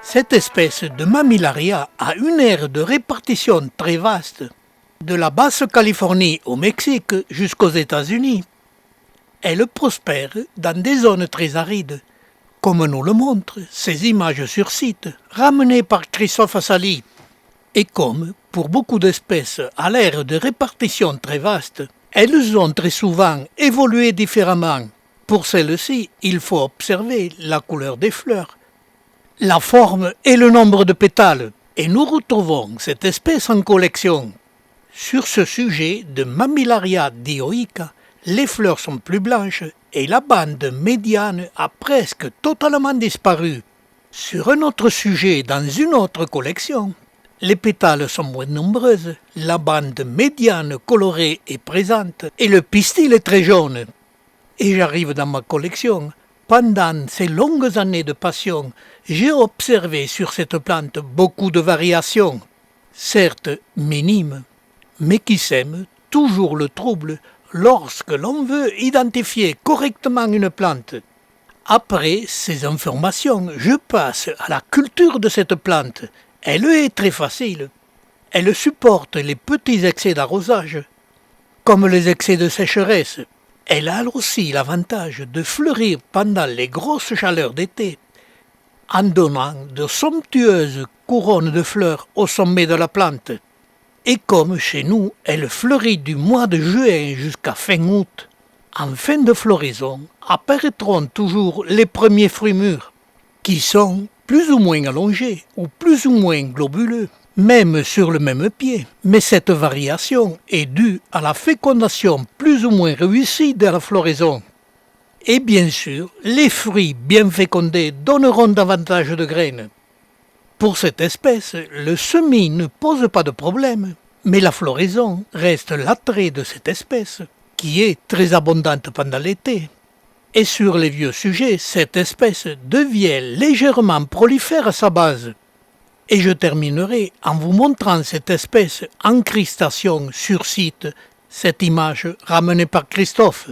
Cette espèce de mammillaria a une aire de répartition très vaste, de la Basse-Californie au Mexique jusqu'aux États-Unis. Elle prospère dans des zones très arides, comme nous le montrent ces images sur site ramenées par Christophe Assali. Et comme, pour beaucoup d'espèces à l'aire de répartition très vaste, elles ont très souvent évolué différemment. Pour celles-ci, il faut observer la couleur des fleurs, la forme et le nombre de pétales, et nous retrouvons cette espèce en collection. Sur ce sujet de Mammillaria dioica, les fleurs sont plus blanches et la bande médiane a presque totalement disparu. Sur un autre sujet dans une autre collection, les pétales sont moins nombreuses, la bande médiane colorée est présente et le pistil est très jaune. Et j'arrive dans ma collection. Pendant ces longues années de passion, j'ai observé sur cette plante beaucoup de variations, certes minimes, mais qui sèment toujours le trouble lorsque l'on veut identifier correctement une plante. Après ces informations, je passe à la culture de cette plante. Elle est très facile. Elle supporte les petits excès d'arrosage, comme les excès de sécheresse. Elle a aussi l'avantage de fleurir pendant les grosses chaleurs d'été, en donnant de somptueuses couronnes de fleurs au sommet de la plante. Et comme chez nous, elle fleurit du mois de juin jusqu'à fin août. En fin de floraison, apparaîtront toujours les premiers fruits mûrs, qui sont plus ou moins allongés ou plus ou moins globuleux, même sur le même pied. Mais cette variation est due à la fécondation plus ou moins réussie de la floraison. Et bien sûr, les fruits bien fécondés donneront davantage de graines. Pour cette espèce, le semis ne pose pas de problème, mais la floraison reste l'attrait de cette espèce, qui est très abondante pendant l'été. Et sur les vieux sujets, cette espèce devient légèrement prolifère à sa base. Et je terminerai en vous montrant cette espèce en cristation sur site, cette image ramenée par Christophe.